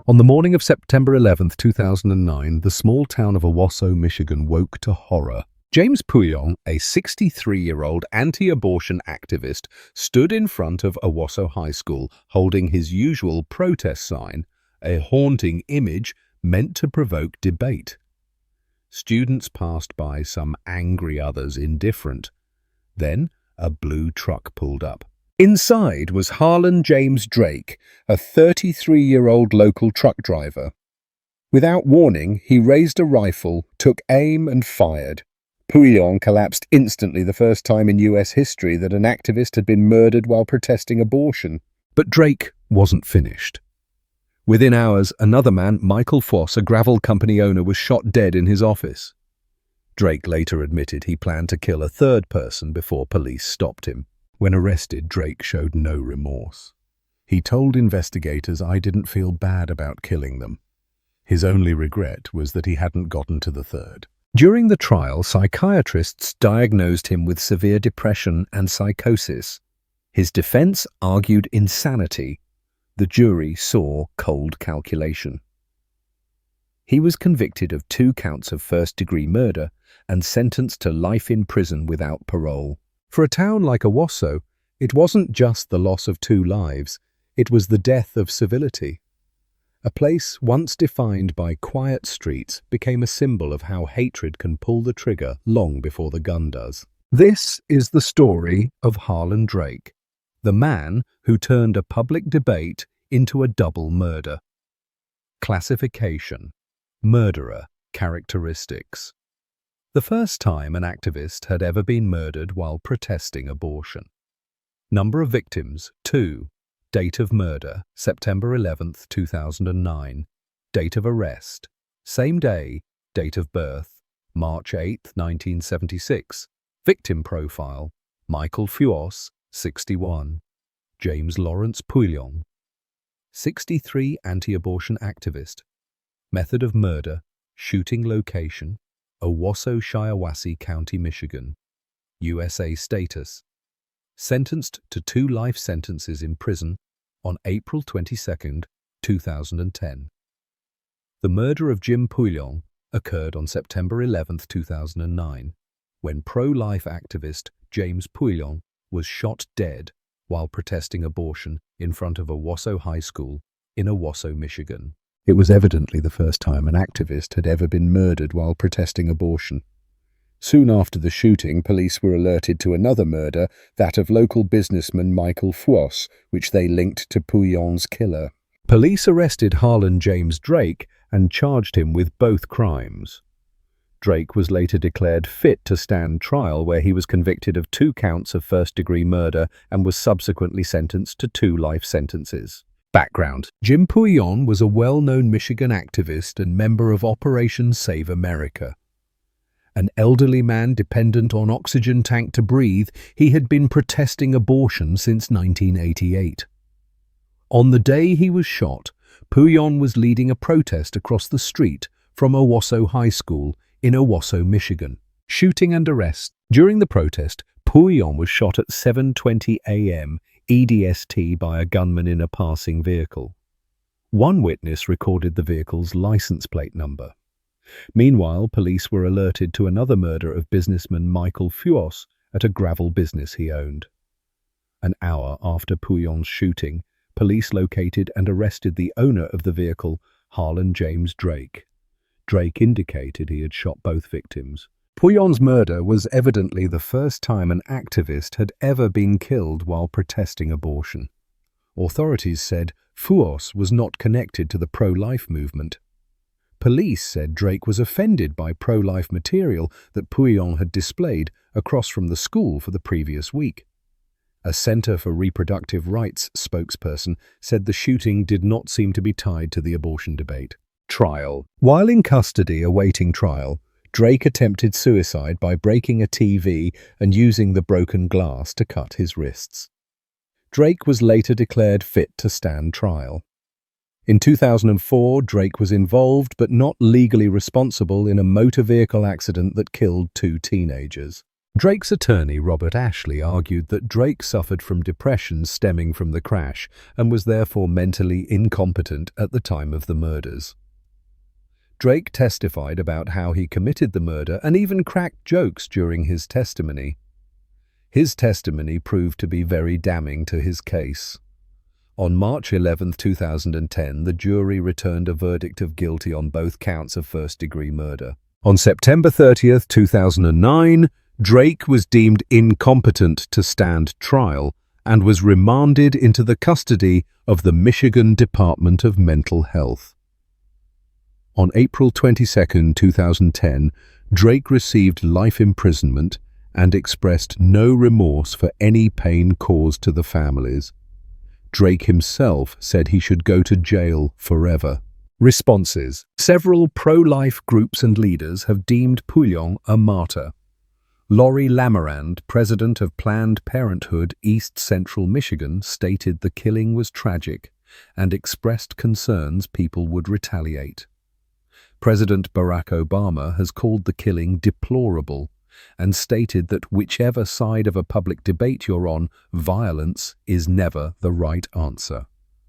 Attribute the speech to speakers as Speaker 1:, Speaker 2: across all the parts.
Speaker 1: On the morning of September 11th, 2009, the small town of Owasso, Michigan woke to horror. James Pouillon, a 63-year-old anti-abortion activist, stood in front of Owasso High School holding his usual protest sign, a haunting image meant to provoke debate. Students passed by, some angry, others indifferent. Then a blue truck pulled up. Inside was Harlan James Drake, a 33-year-old local truck driver. Without warning, he raised a rifle, took aim and fired. Pouillon collapsed instantly, the first time in US history that an activist had been murdered while protesting abortion. But Drake wasn't finished. Within hours, another man, Michael Foss, a gravel company owner, was shot dead in his office. Drake later admitted he planned to kill a third person before police stopped him. When arrested, Drake showed no remorse. He told investigators, "I didn't feel bad about killing them." His only regret was that he hadn't gotten to the third. During the trial, psychiatrists diagnosed him with severe depression and psychosis. His defense argued insanity. The jury saw cold calculation. He was convicted of 2 counts of first-degree murder and sentenced to life in prison without parole. For a town like Owasso, it wasn't just the loss of 2 lives, it was the death of civility. A place once defined by quiet streets became a symbol of how hatred can pull the trigger long before the gun does. This is the story of Harlan Drake, the man who turned a public debate into a double murder. Classification: murderer, characteristics. The first time an activist had ever been murdered while protesting abortion. Number of victims, 2. Date of murder, September 11th, 2009. Date of arrest, same day. Date of birth, March 8th, 1976. Victim profile, Michael Foss, 61. James Lawrence Pouillon, 63, anti-abortion activist. Method of murder, shooting location, Owasso, Shiawassee County, Michigan. USA status. Sentenced to 2 life sentences in prison on April 22, 2010. The murder of Jim Pouillon occurred on September 11, 2009, when pro-life activist James Pouillon was shot dead while protesting abortion in front of Owasso High School in Owasso, Michigan. It was evidently the first time an activist had ever been murdered while protesting abortion. Soon after the shooting, police were alerted to another murder, that of local businessman Michael Foss, which they linked to Pouillon's killer. Police arrested Harlan James Drake and charged him with both crimes. Drake was later declared fit to stand trial, where he was convicted of 2 counts of first-degree murder and was subsequently sentenced to 2 life sentences. Background: Jim Pouillon was a well-known Michigan activist and member of Operation Save America. An elderly man dependent on oxygen tank to breathe, he had been protesting abortion since 1988. On the day he was shot, Pouillon was leading a protest across the street from Owasso High School in Owasso, Michigan. Shooting and arrest. During the protest, Pouillon was shot at 7:20 a.m. EDST by a gunman in a passing vehicle. One witness recorded the vehicle's license plate number. Meanwhile, police were alerted to another murder of businessman Michael Foss at a gravel business he owned. An hour after Pouillon's shooting, police located and arrested the owner of the vehicle, Harlan James Drake. Drake indicated he had shot both victims. Pouillon's murder was evidently the first time an activist had ever been killed while protesting abortion. Authorities said Foss was not connected to the pro-life movement. Police said Drake was offended by pro-life material that Pouillon had displayed across from the school for the previous week. A Center for Reproductive Rights spokesperson said the shooting did not seem to be tied to the abortion debate. Trial. While in custody awaiting trial, Drake attempted suicide by breaking a TV and using the broken glass to cut his wrists. Drake was later declared fit to stand trial. In 2004, Drake was involved but not legally responsible in a motor vehicle accident that killed 2 teenagers. Drake's attorney, Robert Ashley, argued that Drake suffered from depression stemming from the crash and was therefore mentally incompetent at the time of the murders. Drake testified about how he committed the murder and even cracked jokes during his testimony. His testimony proved to be very damning to his case. On March 11, 2010, the jury returned a verdict of guilty on both counts of first-degree murder. On September 30, 2009, Drake was deemed incompetent to stand trial and was remanded into the custody of the Michigan Department of Mental Health. On April 22, 2010, Drake received life imprisonment and expressed no remorse for any pain caused to the families. Drake himself said he should go to jail forever. Responses. Several pro-life groups and leaders have deemed Pouillon a martyr. Lori Lamarand, president of Planned Parenthood East Central Michigan, stated the killing was tragic and expressed concerns people would retaliate. President Barack Obama has called the killing deplorable and stated that whichever side of a public debate you're on, violence is never the right answer.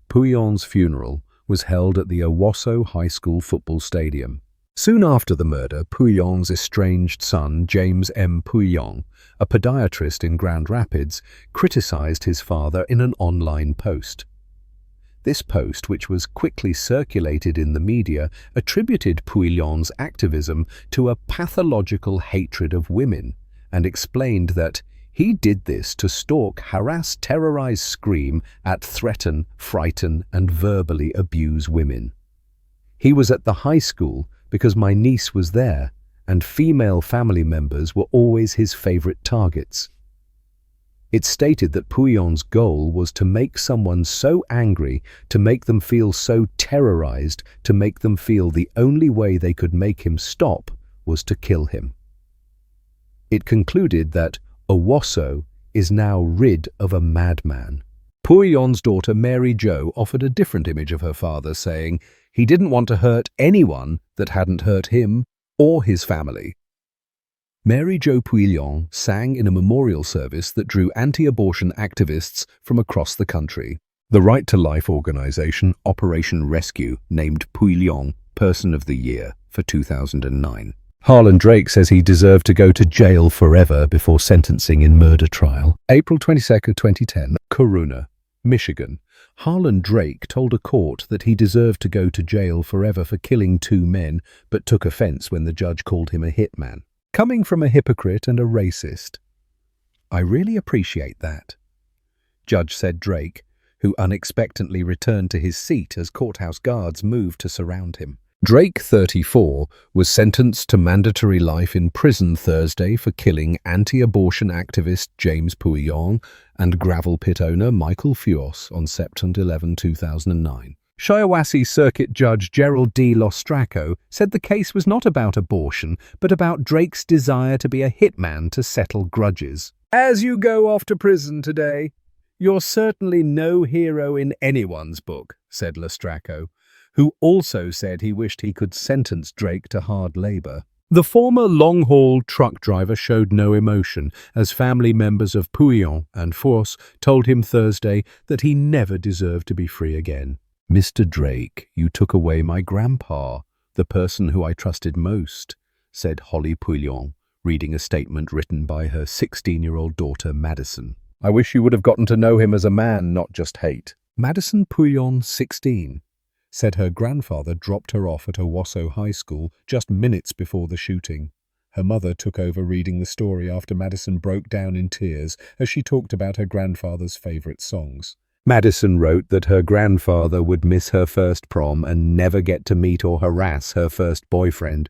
Speaker 1: Pouillon's funeral was held at the Owasso High School football stadium. Soon after the murder, Pouillon's estranged son, James M. Pouillon, a podiatrist in Grand Rapids, criticized his father in an online post. This post, which was quickly circulated in the media, attributed Pouillon's activism to a pathological hatred of women and explained that he did this to stalk, harass, terrorize, scream at, threaten, frighten, and verbally abuse women. He was at the high school because my niece was there, and female family members were always his favorite targets. It stated that Pouillon's goal was to make someone so angry, to make them feel so terrorized, to make them feel the only way they could make him stop was to kill him. It concluded that Owasso is now rid of a madman. Pouillon's daughter Mary Jo offered a different image of her father, saying he didn't want to hurt anyone that hadn't hurt him or his family. Mary Jo Pouillon sang in a memorial service that drew anti-abortion activists from across the country. The Right to Life organization Operation Rescue named Pouillon Person of the Year for 2009. Harlan Drake says he deserved to go to jail forever before sentencing in murder trial. April 22, 2010, Courtroom, Michigan. Harlan Drake told a court that he deserved to go to jail forever for killing 2 men, but took offense when the judge called him a hitman. Coming from a hypocrite and a racist. I really appreciate that, Judge said Drake, who unexpectedly returned to his seat as courthouse guards moved to surround him. Drake, 34, was sentenced to mandatory life in prison Thursday for killing anti-abortion activist James Pouillon and gravel pit owner Michael Fios on September 11, 2009. Shiawassee Circuit Judge Gerald D. Lostraco said the case was not about abortion, but about Drake's desire to be a hitman to settle grudges. As you go off to prison today, you're certainly no hero in anyone's book, said Lostraco, who also said he wished he could sentence Drake to hard labor. The former long-haul truck driver showed no emotion as family members of Pouillon and Fios told him Thursday that he never deserved to be free again. Mr. Drake, you took away my grandpa, the person who I trusted most, said Holly Pouillon, reading a statement written by her 16-year-old daughter, Madison. I wish you would have gotten to know him as a man, not just hate. Madison Pouillon, 16, said her grandfather dropped her off at Owasso High School just minutes before the shooting. Her mother took over reading the story after Madison broke down in tears as she talked about her grandfather's favorite songs. Madison wrote that her grandfather would miss her first prom and never get to meet or harass her first boyfriend,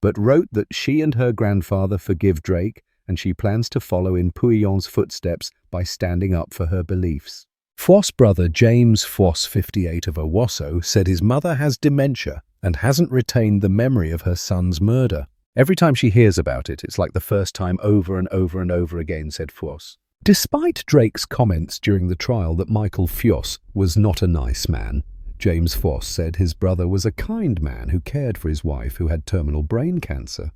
Speaker 1: but wrote that she and her grandfather forgive Drake and she plans to follow in Pouillon's footsteps by standing up for her beliefs. Fios' brother James Fios, 58, of Owasso, said his mother has dementia and hasn't retained the memory of her son's murder. Every time she hears about it, it's like the first time over and over and over again, said Fios. Despite Drake's comments during the trial that Michael Fios was not a nice man, James Fios said his brother was a kind man who cared for his wife who had terminal brain cancer.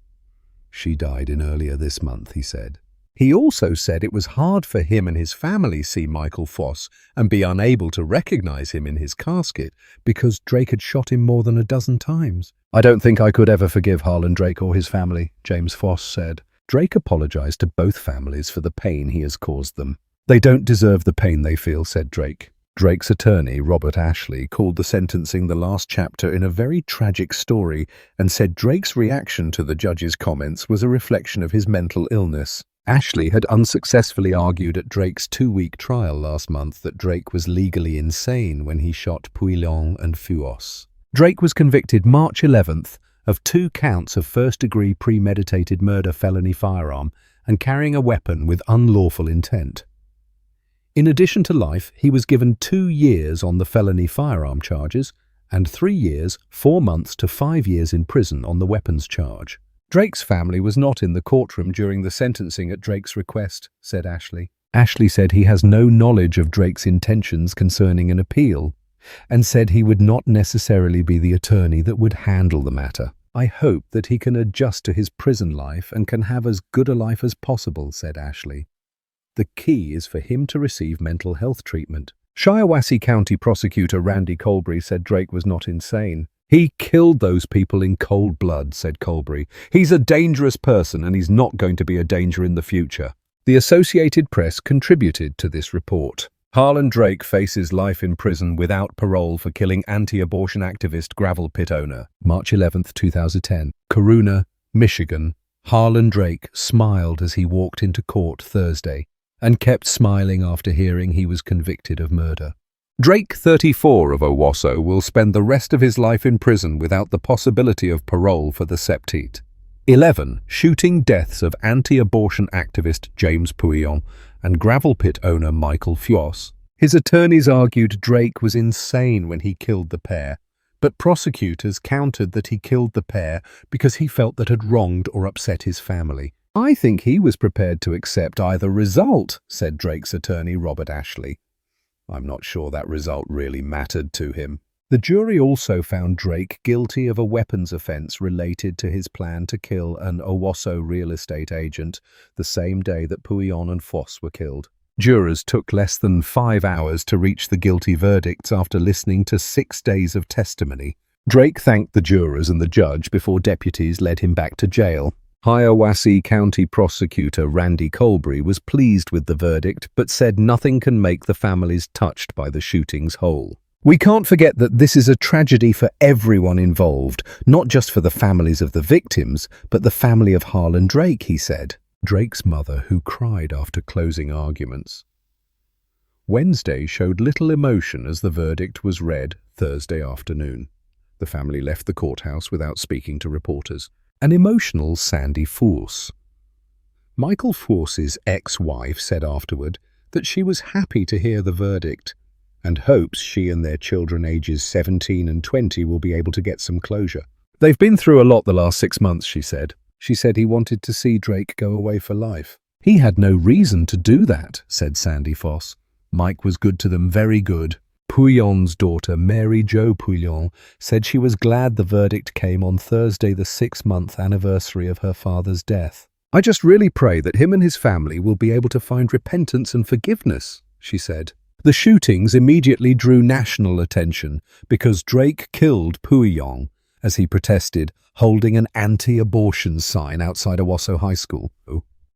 Speaker 1: She died in earlier this month, he said. He also said it was hard for him and his family see Michael Foss and be unable to recognize him in his casket because Drake had shot him more than a dozen times. "I don't think I could ever forgive Harlan Drake or his family," James Foss said. Drake apologized to both families for the pain he has caused them. "They don't deserve the pain they feel," said Drake. Drake's attorney, Robert Ashley, called the sentencing the last chapter in a very tragic story and said Drake's reaction to the judge's comments was a reflection of his mental illness. Ashley had unsuccessfully argued at Drake's 2-week trial last month that Drake was legally insane when he shot Pouillon and Fuos. Drake was convicted March 11th of 2 counts of first-degree premeditated murder felony firearm and carrying a weapon with unlawful intent. In addition to life, he was given 2 years on the felony firearm charges and 3 years, 4 months to 5 years in prison on the weapons charge. Drake's family was not in the courtroom during the sentencing at Drake's request, said Ashley. Ashley said he has no knowledge of Drake's intentions concerning an appeal and said he would not necessarily be the attorney that would handle the matter. "I hope that he can adjust to his prison life and can have as good a life as possible," said Ashley. "The key is for him to receive mental health treatment." Shiawassee County Prosecutor Randy Colbury said Drake was not insane. "He killed those people in cold blood," said Colbury. "He's a dangerous person and he's not going to be a danger in the future." The Associated Press contributed to this report. Harlan Drake faces life in prison without parole for killing anti-abortion activist gravel pit owner. March 11, 2010. Corona, Michigan. Harlan Drake smiled as he walked into court Thursday and kept smiling after hearing he was convicted of murder. Drake, 34, of Owasso, will spend the rest of his life in prison without the possibility of parole for the septete. 11. Shooting deaths of anti-abortion activist James Pouillon and gravel pit owner Michael Fuos. His attorneys argued Drake was insane when he killed the pair, but prosecutors countered that he killed the pair because he felt that had wronged or upset his family. "I think he was prepared to accept either result," said Drake's attorney Robert Ashley. "I'm not sure that result really mattered to him." The jury also found Drake guilty of a weapons offense related to his plan to kill an Owasso real estate agent the same day that Pouillon and Foss were killed. Jurors took less than 5 hours to reach the guilty verdicts after listening to 6 days of testimony. Drake thanked the jurors and the judge before deputies led him back to jail. Shiawassee County Prosecutor Randy Colbury was pleased with the verdict but said nothing can make the families touched by the shootings whole. "We can't forget that this is a tragedy for everyone involved, not just for the families of the victims, but the family of Harlan Drake," he said. Drake's mother, who cried after closing arguments, Wednesday showed little emotion as the verdict was read Thursday afternoon. The family left the courthouse without speaking to reporters. An emotional Sandy Force. Michael Force's ex-wife said afterward that she was happy to hear the verdict and hopes she and their children ages 17 and 20 will be able to get some closure. "They've been through a lot the last 6 months," she said. She said he wanted to see Drake go away for life. "He had no reason to do that," said Sandy Foss. "Mike was good to them, very good." Pouillon's daughter, Mary Jo Pouillon, said she was glad the verdict came on Thursday, the 6-month anniversary of her father's death. "I just really pray that him and his family will be able to find repentance and forgiveness," she said. The shootings immediately drew national attention because Drake killed Pouillon as he protested, holding an anti-abortion sign outside Owasso High School.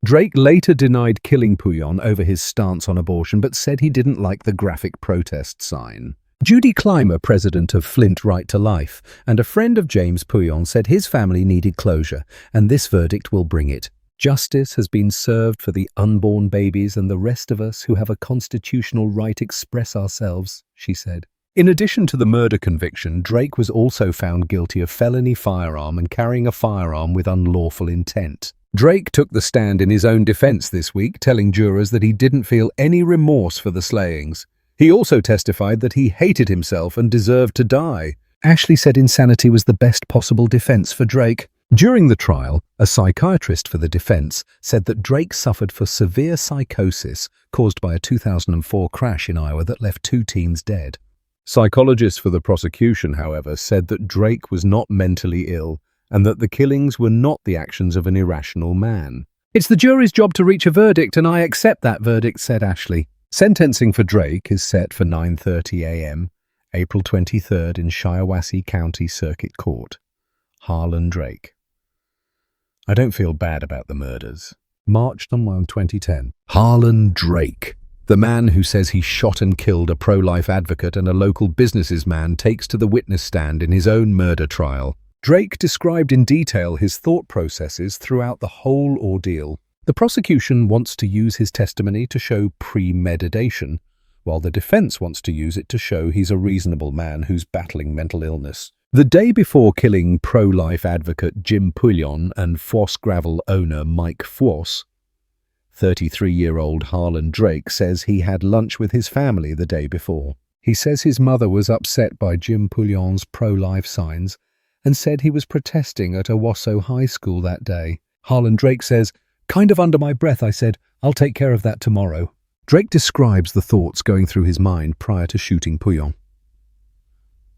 Speaker 1: Drake later denied killing Pouillon over his stance on abortion, but said he didn't like the graphic protest sign. Judy Clymer, president of Flint Right to Life, and a friend of James Pouillon, said his family needed closure, and this verdict will bring it. "Justice has been served for the unborn babies and the rest of us who have a constitutional right to express ourselves," she said. In addition to the murder conviction, Drake was also found guilty of felony firearm and carrying a firearm with unlawful intent. Drake took the stand in his own defense this week, telling jurors that he didn't feel any remorse for the slayings. He also testified that he hated himself and deserved to die. Ashley said insanity was the best possible defense for Drake. During the trial, a psychiatrist for the defense said that Drake suffered from severe psychosis caused by a 2004 crash in Iowa that left 2 teens dead. Psychologists for the prosecution, however, said that Drake was not mentally ill and that the killings were not the actions of an irrational man. "It's the jury's job to reach a verdict, and I accept that verdict," said Ashley. Sentencing for Drake is set for 9:30 a.m., April 23rd in Shiawassee County Circuit Court. Harlan Drake. I don't feel bad about the murders. March 2010. Harlan Drake, the man who says he shot and killed a pro-life advocate and a local businessman, takes to the witness stand in his own murder trial. Drake described in detail his thought processes throughout the whole ordeal. The prosecution wants to use his testimony to show premeditation, while the defense wants to use it to show he's a reasonable man who's battling mental illness. The day before killing pro-life advocate Jim Pouillon and Foss Gravel owner Mike Foss, 33-year-old Harlan Drake says he had lunch with his family the day before. He says his mother was upset by Jim Pouillon's pro-life signs and said he was protesting at Owasso High School that day. Harlan Drake says, "Kind of under my breath, I said, I'll take care of that tomorrow." Drake describes the thoughts going through his mind prior to shooting Pouillon.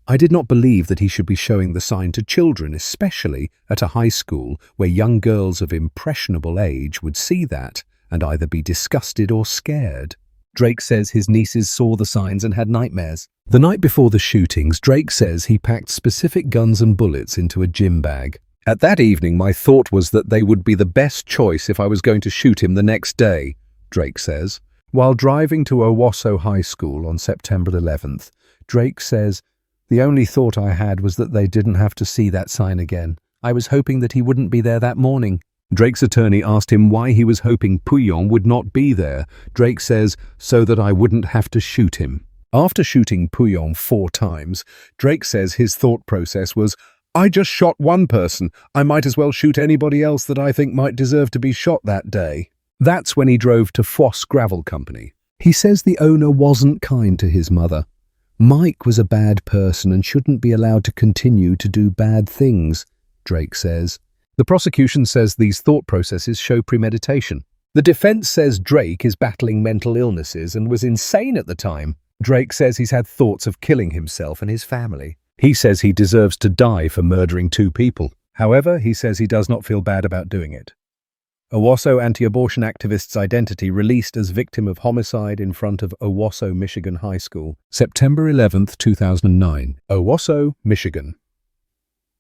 Speaker 1: "I did not believe that he should be showing the sign to children, especially at a high school where young girls of impressionable age would see that and either be disgusted or scared." Drake says his nieces saw the signs and had nightmares. The night before the shootings, Drake says he packed specific guns and bullets into a gym bag. "At that evening, my thought was that they would be the best choice if I was going to shoot him the next day," Drake says. While driving to Owasso High School on September 11th, Drake says, "The only thought I had was that they didn't have to see that sign again. I was hoping that he wouldn't be there that morning." Drake's attorney asked him why he was hoping Pouillon would not be there. Drake says, "So that I wouldn't have to shoot him." After shooting Pouillon 4 times, Drake says his thought process was, "I just shot one person. I might as well shoot anybody else that I think might deserve to be shot that day." That's when he drove to Foss Gravel Company. He says the owner wasn't kind to his mother. "Mike was a bad person and shouldn't be allowed to continue to do bad things," Drake says. The prosecution says these thought processes show premeditation. The defense says Drake is battling mental illnesses and was insane at the time. Drake says he's had thoughts of killing himself and his family. He says he deserves to die for murdering 2 people. However, he says he does not feel bad about doing it. Owasso anti-abortion activist's identity released as victim of homicide in front of Owasso, Michigan High School. September 11th, 2009. Owasso, Michigan.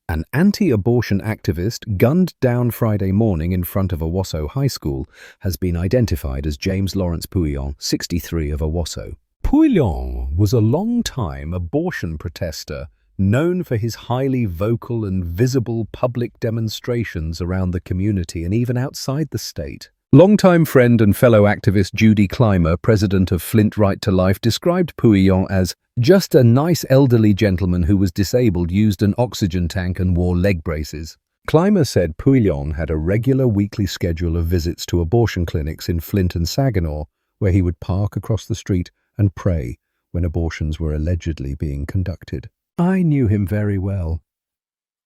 Speaker 1: An anti-abortion activist gunned down Friday morning in front of Owasso High School has been identified as James Lawrence Pouillon, 63, of Owasso. Pouillon was a long-time abortion protester known for his highly vocal and visible public demonstrations around the community and even outside the state. Longtime friend and fellow activist Judy Clymer, president of Flint Right to Life, described Pouillon as just a nice elderly gentleman who was disabled, used an oxygen tank and wore leg braces. Clymer said Pouillon had a regular weekly schedule of visits to abortion clinics in Flint and Saginaw, where he would park across the street and pray when abortions were allegedly being conducted. "I knew him very well.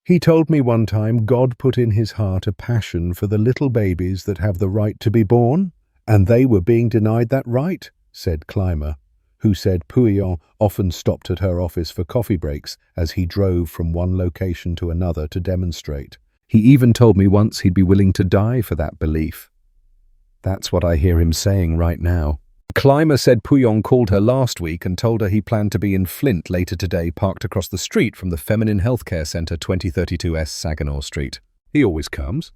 Speaker 1: He told me one time God put in his heart a passion for the little babies that have the right to be born, and they were being denied that right," said Clymer, who said Pouillon often stopped at her office for coffee breaks as he drove from one location to another to demonstrate. "He even told me once he'd be willing to die for that belief." That's what I hear him saying right now. Clymer said Pouillon called her last week and told her he planned to be in Flint later today, parked across the street from the Feminine Healthcare Center, 2032 S Saginaw Street. "He always comes.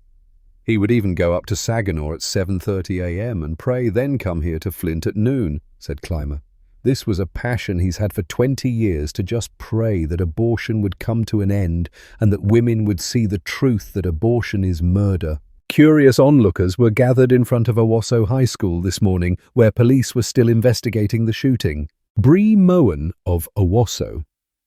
Speaker 1: He would even go up to Saginaw at 7:30 a.m. and pray, then come here to Flint at noon," said Clymer. This was a passion he's had for 20 years, to just pray that abortion would come to an end and that women would see the truth that abortion is murder. Curious onlookers were gathered in front of Owasso High School this morning, where police were still investigating the shooting. Bree Moen of Owasso,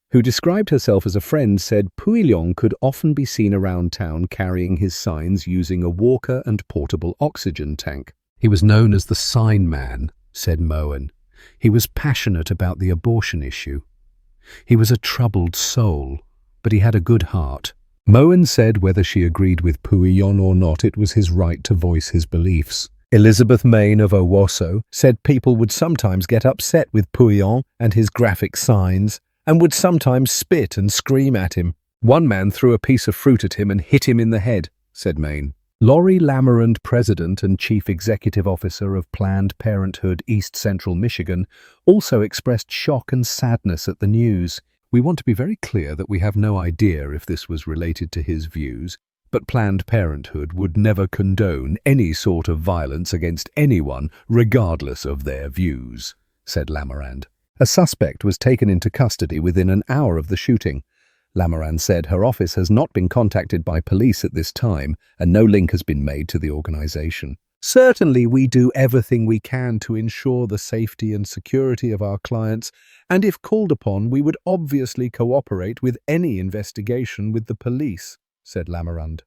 Speaker 1: who described herself as a friend, said Pouillon could often be seen around town carrying his signs using a walker and portable oxygen tank. "He was known as the sign man," said Moen. "He was passionate about the abortion issue. He was a troubled soul, but he had a good heart." Moen said whether she agreed with Pouillon or not, it was his right to voice his beliefs. Elizabeth Main of Owasso said people would sometimes get upset with Pouillon and his graphic signs, and would sometimes spit and scream at him. One man threw a piece of fruit at him and hit him in the head, said Maine. Laurie Lamarand, president and chief executive officer of Planned Parenthood East Central Michigan, also expressed shock and sadness at the news. We want to be very clear that we have no idea if this was related to his views, but Planned Parenthood would never condone any sort of violence against anyone, regardless of their views, said Lamarand. A suspect was taken into custody within an hour of the shooting. Lamarand said her office has not been contacted by police at this time and no link has been made to the organization. Certainly, we do everything we can to ensure the safety and security of our clients, and if called upon, we would obviously cooperate with any investigation with the police, said Lamarand.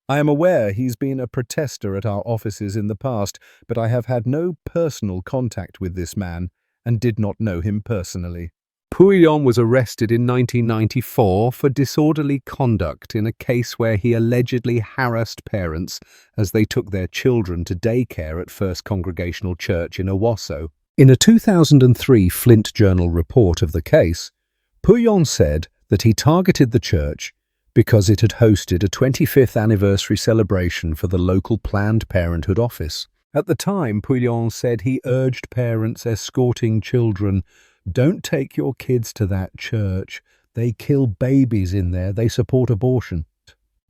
Speaker 1: I am aware he's been a protester at our offices in the past, but I have had no personal contact with this man and did not know him personally. Pouillon was arrested in 1994 for disorderly conduct in a case where he allegedly harassed parents as they took their children to daycare at First Congregational Church in Owasso. In a 2003 Flint Journal report of the case, Pouillon said that he targeted the church because it had hosted a 25th anniversary celebration for the local Planned Parenthood office. At the time, Pouillon said he urged parents escorting children, "Don't take your kids to that church. They kill babies in there. They support abortion."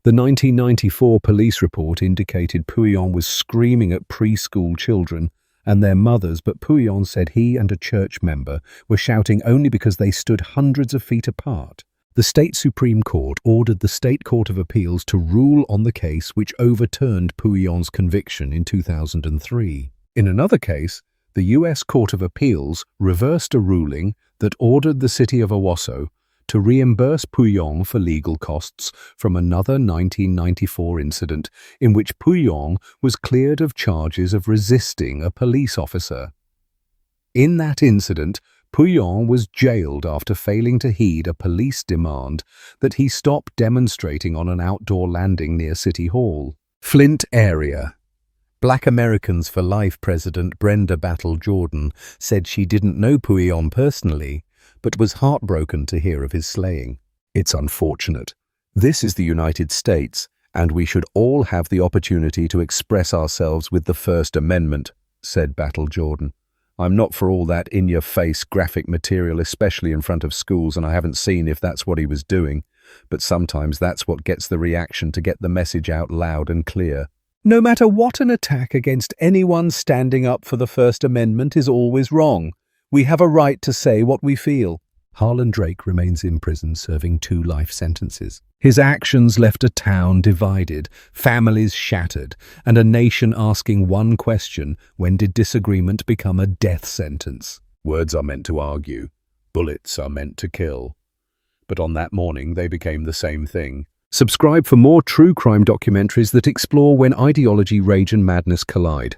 Speaker 1: The 1994 police report indicated Pouillon was screaming at preschool children and their mothers, but Pouillon said he and a church member were shouting only because they stood hundreds of feet apart. The state Supreme Court ordered the State Court of Appeals to rule on the case, which overturned Pouillon's conviction in 2003. In another case, the U.S. Court of Appeals reversed a ruling that ordered the city of Owasso to reimburse Pouillon for legal costs from another 1994 incident in which Pouillon was cleared of charges of resisting a police officer. In that incident, Pouillon was jailed after failing to heed a police demand that he stop demonstrating on an outdoor landing near City Hall. Flint area. Black Americans for Life President Brenda Battle Jordan said she didn't know Pouillon personally, but was heartbroken to hear of his slaying. It's unfortunate. This is the United States, and we should all have the opportunity to express ourselves with the First Amendment, said Battle Jordan. I'm not for all that in-your-face graphic material, especially in front of schools, and I haven't seen if that's what he was doing, but sometimes that's what gets the reaction to get the message out loud and clear. No matter what, an attack against anyone standing up for the First Amendment is always wrong. We have a right to say what we feel. Harlan Drake remains in prison serving 2 life sentences. His actions left a town divided, families shattered, and a nation asking one question: when did disagreement become a death sentence? Words are meant to argue. Bullets are meant to kill. But on that morning, they became the same thing. Subscribe for more true crime documentaries that explore when ideology, rage, and madness collide.